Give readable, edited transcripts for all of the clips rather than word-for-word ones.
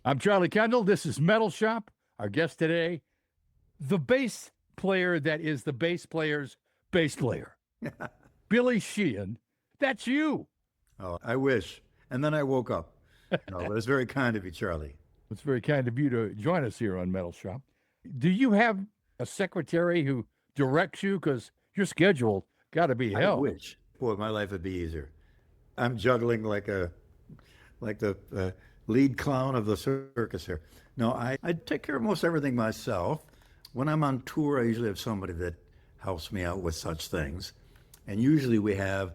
I'm Charlie Kendall. This is Metalshop. Our guest today, the bass player that is the bass player's bass player, Billy Sheehan. That's you. Oh, I wish. And then I woke up. No, but it's very kind of you, Charlie. It's very kind of you to join us here on Metal Shop. Do you have a secretary who directs you? Because your schedule got to be I hell. wish. Boy, my life would be easier. I'm juggling like the lead clown of the circus here. No, I take care of most everything myself. When I'm on tour, I usually have somebody that helps me out with such things. And usually we have,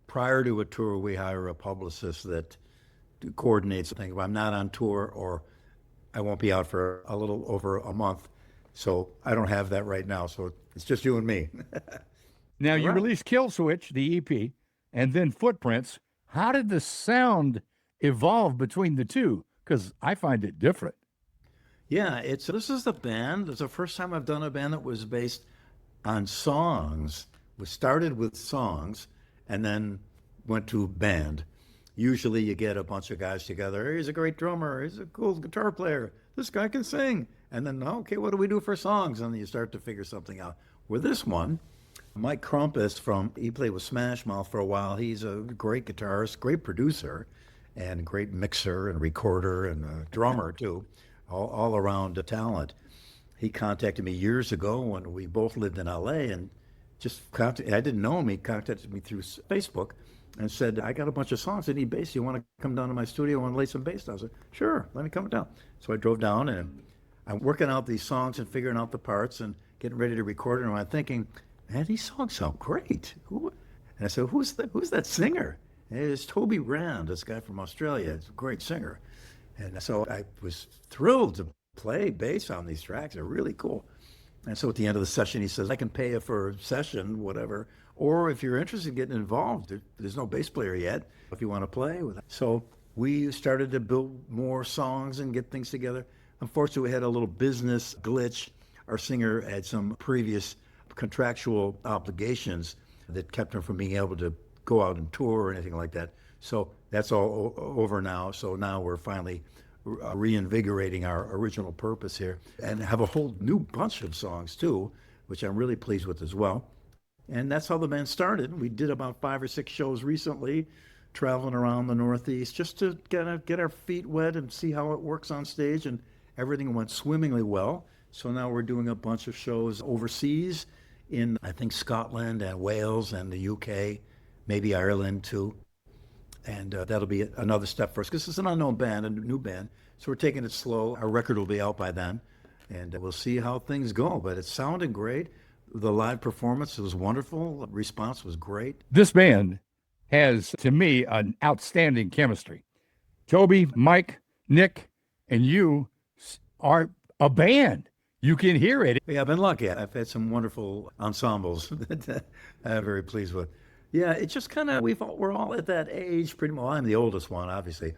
prior to a tour, we hire a publicist that coordinates things. If I'm not on tour or I won't be out for a little over a month. So I don't have that right now. So it's just you and me. Now, All you right. released Kill Switch, the EP, and then Footprints. How did the sound evolve between the two? Because I find it different. Yeah, it's this is the band. It's the first time I've done a band that was based on songs. We started with songs and then went to band. Usually you get a bunch of guys together. He's a great drummer. He's a cool guitar player. This guy can sing. And then, okay, what do we do for songs? And then you start to figure something out. With this one, Mike Crumpus he played with Smash Mouth for a while. He's a great guitarist, great producer, and great mixer and recorder and a drummer too, all around talent. He contacted me years ago when we both lived in LA and I didn't know him. He contacted me through Facebook and said, I got a bunch of songs. I need bass. You want to come down to my studio and lay some bass down? I said, sure, let me come down. So I drove down and I'm working out these songs and figuring out the parts and getting ready to record it. And I'm thinking, man, these songs sound great. And I said, who's that singer? And it's Toby Rand, this guy from Australia. He's a great singer. And so I was thrilled to play bass on these tracks. They're really cool. And so at the end of the session, he says, I can pay you for a session, whatever. Or if you're interested in getting involved, there's no bass player yet, if you want to play with it. So we started to build more songs and get things together. Unfortunately, we had a little business glitch. Our singer had some previous contractual obligations that kept him from being able to go out and tour or anything like that. So that's all over now. So now we're finally reinvigorating our original purpose here and have a whole new bunch of songs too, which I'm really pleased with as well. And that's how the band started. We did about 5 or 6 shows recently, traveling around the Northeast just to get our feet wet and see how it works on stage. And everything went swimmingly well. So now we're doing a bunch of shows overseas in, I think, Scotland and Wales and the UK, maybe Ireland too. And that'll be another step for us because it's an unknown band, a new band. So we're taking it slow. Our record will be out by then, and we'll see how things go. But it sounded great. The live performance was wonderful. The response was great. This band has, to me, an outstanding chemistry. Toby, Mike, Nick, and you are a band. You can hear it. Yeah, I've been lucky. I've had some wonderful ensembles that I'm very pleased with. Yeah, it's just kind of we're all at that age, pretty much. Well, I'm the oldest one, obviously,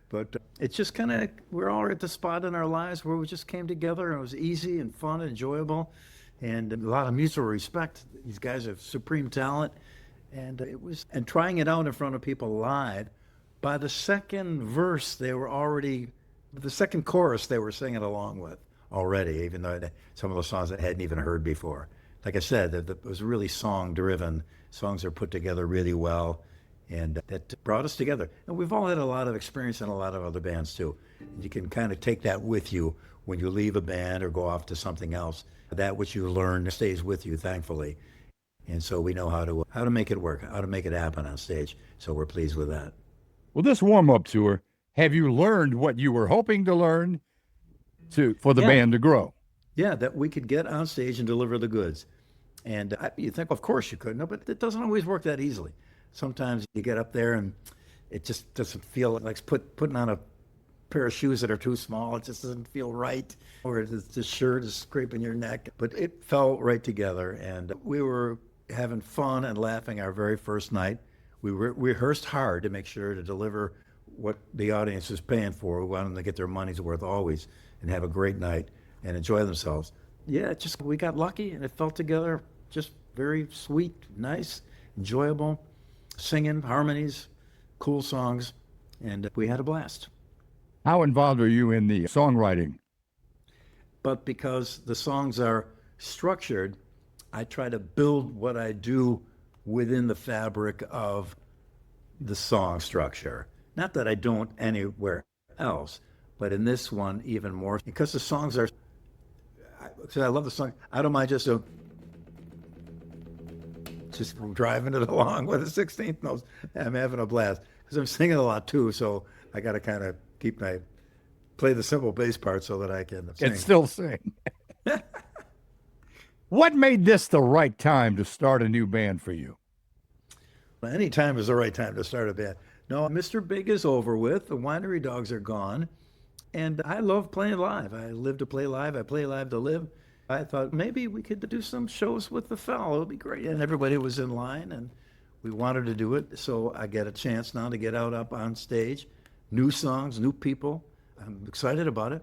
but it's just kind of we're all at the spot in our lives where we just came together and it was easy and fun and enjoyable, and a lot of mutual respect. These guys have supreme talent, and trying it out in front of people live. By the second verse, the second chorus they were singing along with already, even though some of the songs I hadn't even heard before. Like I said, it was really song driven. Songs are put together really well, and that brought us together. And we've all had a lot of experience in a lot of other bands too. And you can kind of take that with you when you leave a band or go off to something else. That which you learn stays with you, thankfully. And so we know how to make it work, how to make it happen on stage. So we're pleased with that. Well, this warm up tour, have you learned what you were hoping to learn for the Yeah, band to grow? yeah, that we could get on stage and deliver the goods. And you think, of course you could. No, but it doesn't always work that easily. Sometimes you get up there and it just doesn't feel like putting on a pair of shoes that are too small. It just doesn't feel right. Or the shirt is scraping your neck. But it fell right together. And we were having fun and laughing our very first night. We rehearsed hard to make sure to deliver what the audience is paying for. We want them to get their money's worth always and have a great night and enjoy themselves. Yeah, just we got lucky and it fell together just very sweet, nice, enjoyable, singing, harmonies, cool songs, and we had a blast. How involved are you in the songwriting? But because the songs are structured, I try to build what I do within the fabric of the song structure. Not that I don't anywhere else, but in this one even more because the songs are. So I love the song. I don't mind just driving it along with the 16th notes. I'm having a blast because I'm singing a lot too. So I got to kind of play the simple bass part so that I can sing. And still sing. What made this the right time to start a new band for you? Any time is the right time to start a band. No, Mr. Big is over with. The Winery Dogs are gone. And I love playing live. I live to play live. I play live to live. I thought maybe we could do some shows with the fellow. It would be great. And everybody was in line and we wanted to do it. So I get a chance now to get out up on stage. New songs, new people. I'm excited about it.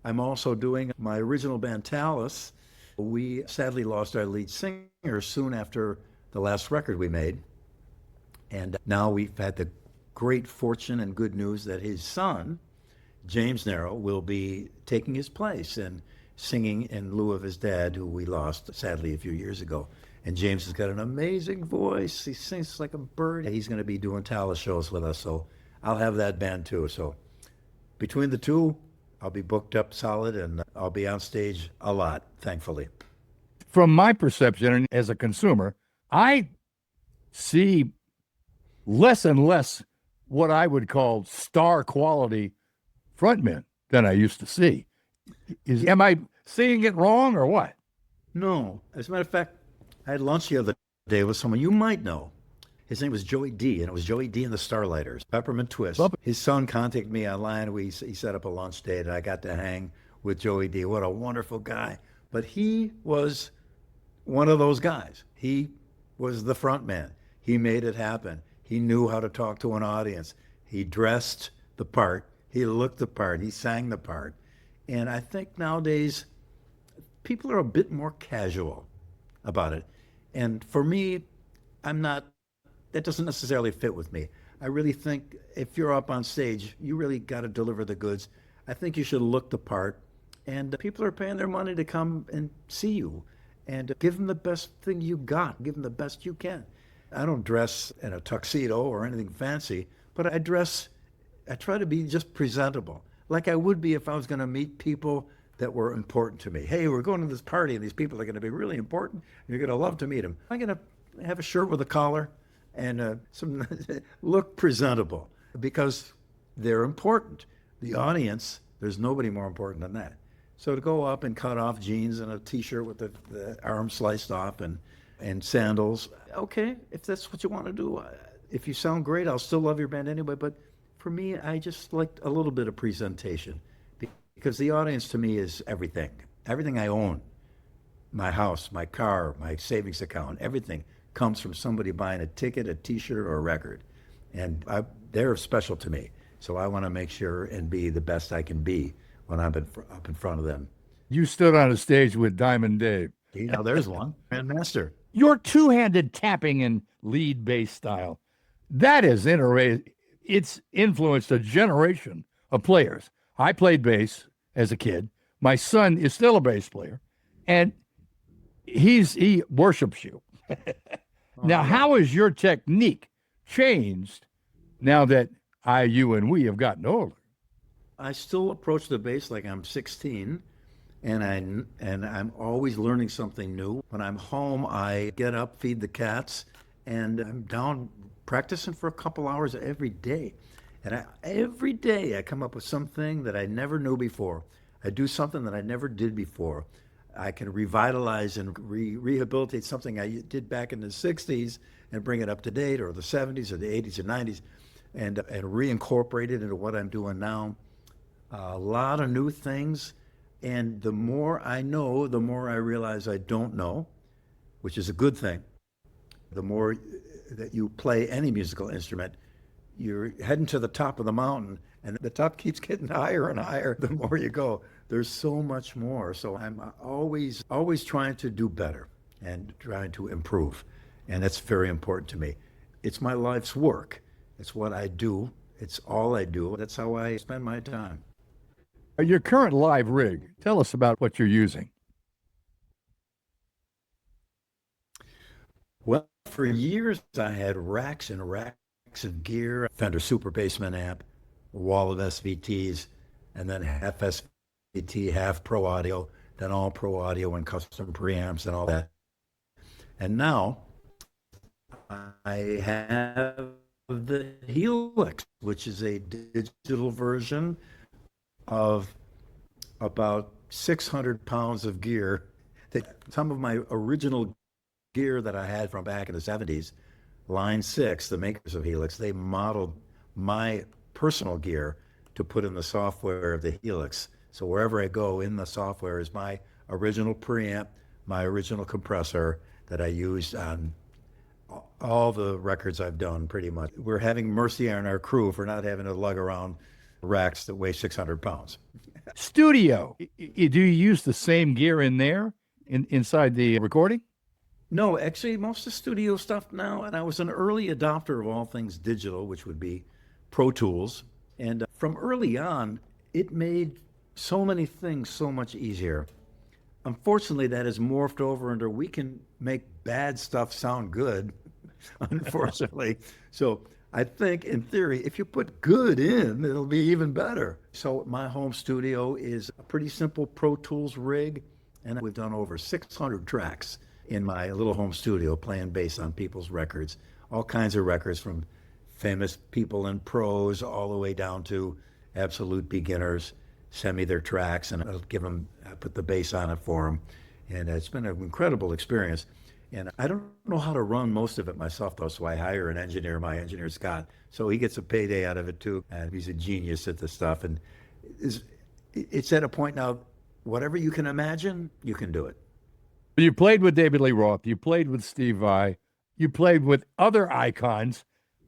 I'm also doing my original band, Talus. We sadly lost our lead singer soon after the last record we made. And now we've had the great fortune and good news that his son, James Narrow, will be taking his place and singing in lieu of his dad, who we lost sadly a few years ago. And James has got an amazing voice. He sings like a bird. He's going to be doing Talus shows with us, so I'll have that band too. So between the two, I'll be booked up solid and I'll be on stage a lot, thankfully. From my perception and as a consumer, I see less and less what I would call star quality frontmen than I used to see. Am I seeing it wrong or what? No. As a matter of fact, I had lunch the other day with someone you might know. His name was Joey D, and it was Joey D and the Starlighters, Peppermint Twist. His son contacted me online. He set up a lunch date, and I got to hang with Joey D. What a wonderful guy. But he was one of those guys. He was the front man. He made it happen. He knew how to talk to an audience. He dressed the part. He looked the part. He sang the part. And I think nowadays people are a bit more casual about it. And for me, that doesn't necessarily fit with me. I really think if you're up on stage, you really got to deliver the goods. I think you should look the part. And people are paying their money to come and see you. And give them the best thing you got. Give them the best you can. I don't dress in a tuxedo or anything fancy, but I try to be just presentable, like I would be if I was going to meet people that were important to me. Hey, we're going to this party and these people are going to be really important. You're going to love to meet them. I'm going to have a shirt with a collar and some look presentable because they're important. The audience, there's nobody more important than that. So to go up and cut off jeans and a T-shirt with the arm sliced off and sandals, okay, if that's what you want to do. If you sound great, I'll still love your band anyway. But for me, I just like a little bit of presentation because the audience to me is everything. Everything I own, my house, my car, my savings account, everything comes from somebody buying a ticket, a T-shirt, or a record. And they're special to me. So I want to make sure and be the best I can be when I'm up in front of them. You stood on a stage with Diamond Dave. There's one. Grandmaster. Your two-handed tapping and lead bass style, that is it's influenced a generation of players. I played bass as a kid. My son is still a bass player, and he worships you. Now, how has your technique changed now that you and we have gotten older? I still approach the bass like I'm 16, and I'm always learning something new. When I'm home, I get up, feed the cats, and I'm down practicing for a couple hours every day. And every day I come up with something that I never knew before. I do something that I never did before. I can revitalize and rehabilitate something I did back in the 60s and bring it up to date, or the 70s or the 80s or 90s, and reincorporate it into what I'm doing now. A lot of new things. And the more I know, the more I realize I don't know, which is a good thing. The more that you play any musical instrument, you're heading to the top of the mountain, and the top keeps getting higher and higher the more you go. There's so much more. So I'm always trying to do better and trying to improve. And that's very important to me. It's my life's work. It's what I do It's all I do. That's how I spend my time. Your current live rig, tell us about what you're using. Well, for years I had racks and racks of gear, Fender Super Bassman amp, a wall of SVTs, and then half SVT, half Pro Audio, then all Pro Audio and custom preamps and all that. And now I have the Helix, which is a digital version of about 600 pounds of gear that some of my original gear that I had from back in the 70s, Line 6, the makers of Helix, they modeled my personal gear to put in the software of the Helix. So wherever I go in the software is my original preamp, my original compressor that I used on all the records I've done pretty much. We're having mercy on our crew for not having to lug around racks that weigh 600 pounds. Studio, do you use the same gear in there inside the recording? No, actually, most of the studio stuff now, and I was an early adopter of all things digital, which would be Pro Tools. And from early on, it made so many things so much easier. Unfortunately, that has morphed over into we can make bad stuff sound good, unfortunately. So I think, in theory, if you put good in, it'll be even better. So my home studio is a pretty simple Pro Tools rig, and we've done over 600 tracks in my little home studio playing bass on people's records, all kinds of records from famous people and pros all the way down to absolute beginners. Send me their tracks and I put the bass on it for them. And it's been an incredible experience. And I don't know how to run most of it myself, though, so I hire an engineer, my engineer, Scott. So he gets a payday out of it, too. And he's a genius at this stuff. And it's at a point now, whatever you can imagine, you can do it. You played with David Lee Roth. You played with Steve Vai. You played with other icons.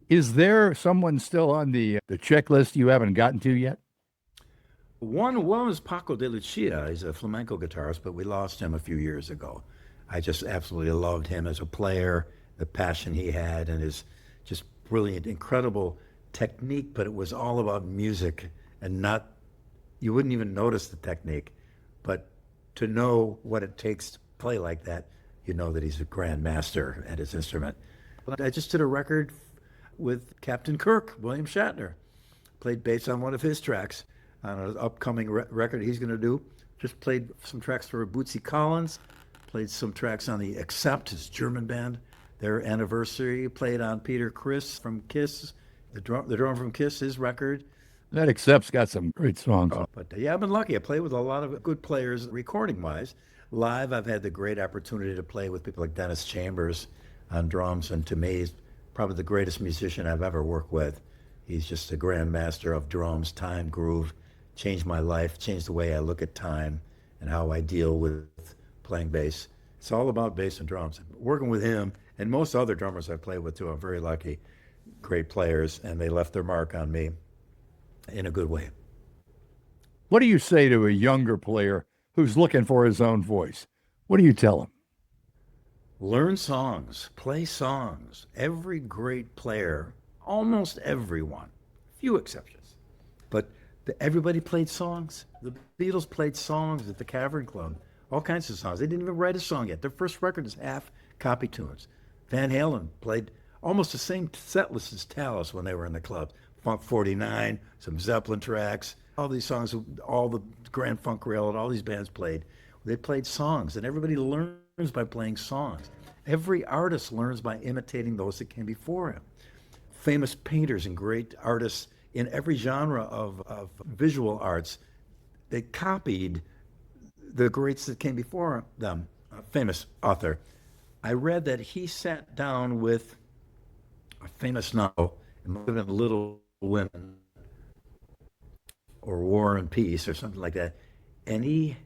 Is there someone still on the checklist you haven't gotten to yet? One was Paco de Lucia. He's a flamenco guitarist, but we lost him a few years ago. I just absolutely loved him as a player, the passion he had, and his just brilliant, incredible technique. But it was all about music and not, you wouldn't even notice the technique. But to know what it takes to play like that, you know that he's a grand master at his instrument. I just did a record with Captain Kirk, William Shatner. Played bass on one of his tracks on an upcoming record he's going to do. Just played some tracks for Bootsy Collins. Played some tracks on the Accept, his German band, their anniversary. Played on Peter Criss from Kiss, the drummer from Kiss, his record. That Accept's got some great songs. But yeah, I've been lucky. I played with a lot of good players recording-wise. Live, I've had the great opportunity to play with people like Dennis Chambers on drums, and to me, he's probably the greatest musician I've ever worked with. He's just a grand master of drums, time, groove, changed my life, changed the way I look at time and how I deal with playing bass. It's all about bass and drums. Working with him and most other drummers I play with too, I'm very lucky. Great players, and they left their mark on me in a good way. What do you say to a younger player who's looking for his own voice? What do you tell him? Learn songs, play songs. Every great player, almost everyone, few exceptions, but everybody played songs. The Beatles played songs at the Cavern Club, all kinds of songs. They didn't even write a song yet. Their first record is half copy tunes. Van Halen played almost the same set list as Talos when they were in the club. Funk 49, some Zeppelin tracks, all these songs, all the Grand Funk Railroad, all these bands played. They played songs, and everybody learns by playing songs. Every artist learns by imitating those that came before him. Famous painters and great artists in every genre of visual arts, they copied the greats that came before them. A famous author, I read that he sat down with a famous novel, it might have been Little Women or War and Peace or something like that, and he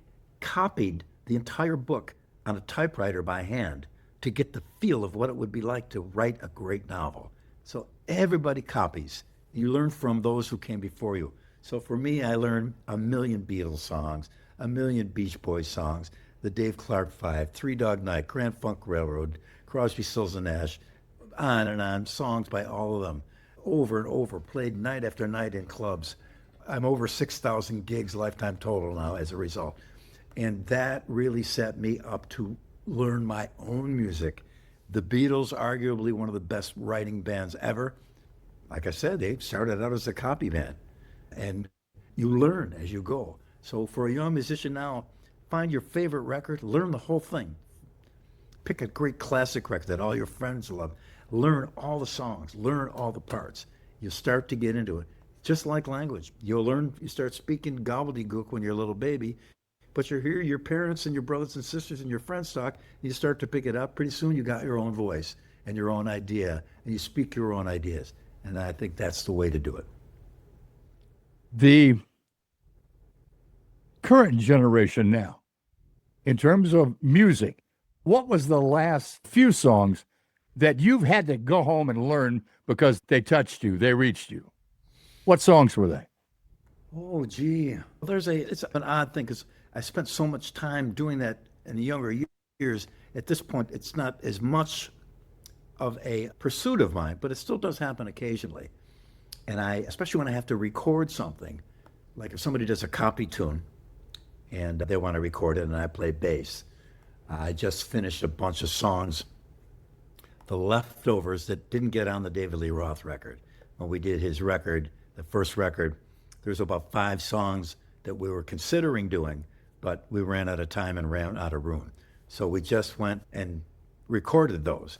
copied the entire book on a typewriter by hand to get the feel of what it would be like to write a great novel. So everybody copies. You learn from those who came before you. So for me, I learned a million Beatles songs, a million Beach Boys songs, the Dave Clark Five, Three Dog Night, Grand Funk Railroad, Crosby, Stills and Nash, on and on, songs by all of them. over and over, played night after night in clubs. I'm over 6,000 gigs lifetime total now as a result. And that really set me up to learn my own music. The Beatles, arguably one of the best writing bands ever. Like I said, they started out as a copy band. And you learn as you go. So for a young musician now, find your favorite record, learn the whole thing. Pick a great classic record that all your friends love. Learn all the songs, learn all the parts. You start to get into it. Just like language. You'll learn, you start speaking gobbledygook when you're a little baby, but you're here, your parents and your brothers and sisters and your friends talk, and you start to pick it up. Pretty soon you got your own voice and your own idea, and you speak your own ideas. And I think that's the way to do it. The current generation now, in terms of music, what was the last few songs that you've had to go home and learn because they touched you, they reached you? What songs were they? Oh, gee. It's an odd thing because I spent so much time doing that in the younger years. At this point, it's not as much of a pursuit of mine, but it still does happen occasionally. And especially when I have to record something, like if somebody does a copy tune and they want to record it and I play bass. I just finished a bunch of songs, the leftovers that didn't get on the David Lee Roth record. When we did his record, the first record, there's about 5 songs that we were considering doing, but we ran out of time and ran out of room. So we just went and recorded those.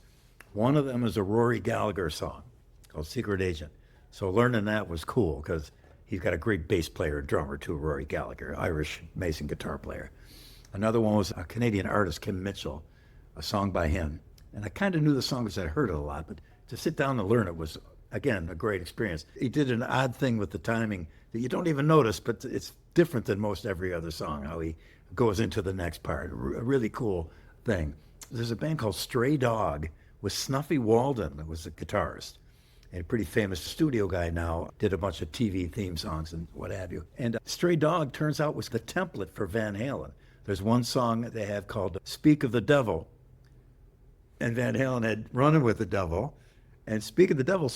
One of them is a Rory Gallagher song called Secret Agent. So learning that was cool because he's got a great bass player and drummer too, Rory Gallagher, Irish amazing guitar player. Another one was a Canadian artist, Kim Mitchell, a song by him. And I kind of knew the song because I'd heard it a lot, but to sit down and learn it was, again, a great experience. He did an odd thing with the timing that you don't even notice, but it's different than most every other song, how he goes into the next part. A really cool thing. There's a band called Stray Dog with Snuffy Walden, that was the guitarist. And a pretty famous studio guy now, did a bunch of TV theme songs and what have you. And Stray Dog turns out was the template for Van Halen. There's one song that they have called Speak of the Devil. And Van Halen had Running with the Devil. And Speak of the Devil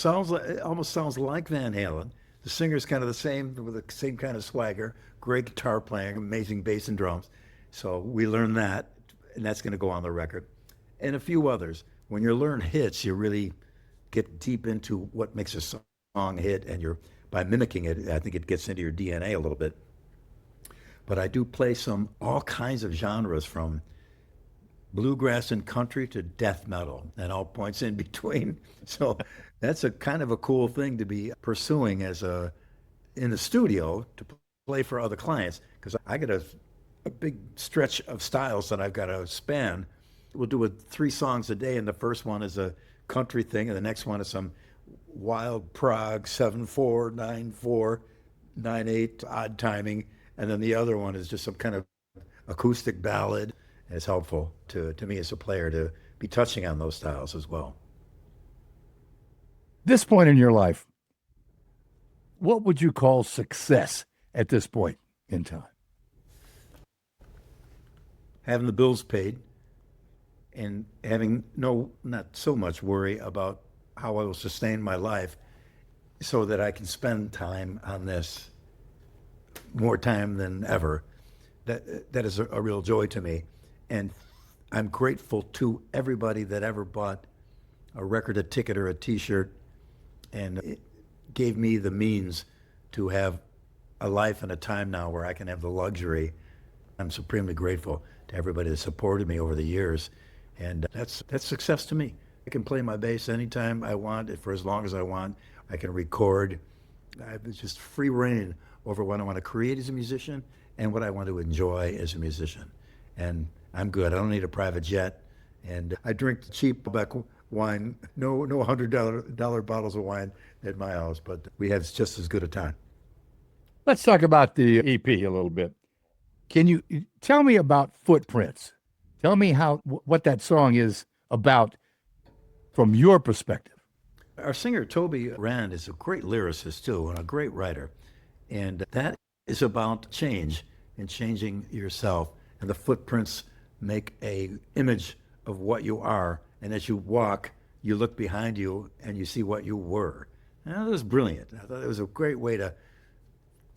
almost sounds like Van Halen. The singer's kind of the same, with the same kind of swagger, great guitar playing, amazing bass and drums. So we learned that, and that's going to go on the record. And a few others. When you learn hits, you really get deep into what makes a song a hit, and by mimicking it, I think it gets into your DNA a little bit. But I do play all kinds of genres, from bluegrass and country to death metal and all points in between. So that's a kind of a cool thing to be pursuing in the studio to play for other clients, because I got a big stretch of styles that I've got to span. We'll do 3 songs a day, and the first one is a country thing, and the next one is some wild prog 7/4, 9/4, 9/8 odd timing. And then the other one is just some kind of acoustic ballad. And it's helpful to me as a player to be touching on those styles as well. This point in your life, what would you call success at this point in time? Having the bills paid and having not so much worry about how I will sustain my life, so that I can spend time on this, more time than ever. That is a real joy to me. And I'm grateful to everybody that ever bought a record, a ticket, or a T-shirt, and it gave me the means to have a life and a time now where I can have the luxury. I'm supremely grateful to everybody that supported me over the years, and that's success to me. I can play my bass anytime I want, for as long as I want. I can record. I have just free reign over what I want to create as a musician and what I want to enjoy as a musician. And I'm good. I don't need a private jet. And I drink cheap back wine, no $100 bottles of wine at my house, but we have just as good a time. Let's talk about the EP a little bit. Can you tell me about Footprints? Tell me what that song is about from your perspective. Our singer, Toby Rand, is a great lyricist too, and a great writer. And that is about change and changing yourself. And the footprints make an image of what you are. And as you walk, you look behind you and you see what you were. And it was brilliant. I thought it was a great way to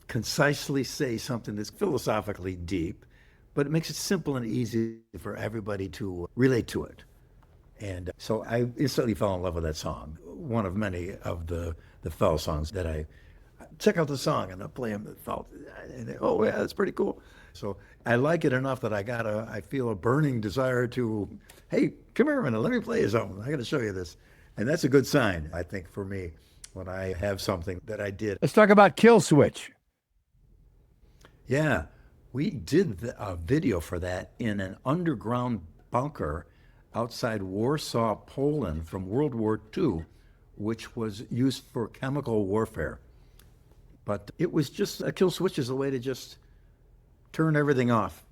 concisely say something that's philosophically deep, but it makes it simple and easy for everybody to relate to it. And so I instantly fell in love with that song. One of many of the Fell songs that I check out the song and I'll play them. And oh yeah, that's pretty cool. So I like it enough that I feel a burning desire to, hey, come here a minute, let me play you something. I got to show you this. And that's a good sign, I think, for me when I have something that I did. Let's talk about Kill Switch. Yeah, we did a video for that in an underground bunker outside Warsaw, Poland from World War II, which was used for chemical warfare. But it was just, a kill switch is a way to just turn everything off.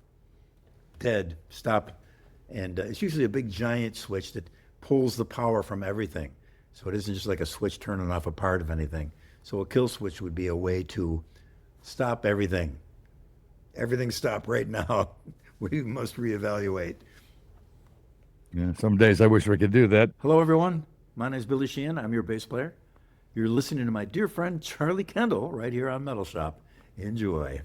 Dead, stop. And it's usually a big giant switch that pulls the power from everything. So it isn't just like a switch turning off a part of anything. So a kill switch would be a way to stop everything. Everything stop right now. We must reevaluate. Yeah, some days I wish we could do that. Hello, everyone. My name is Billy Sheehan. I'm your bass player. You're listening to my dear friend Charlie Kendall right here on Metalshop. Enjoy.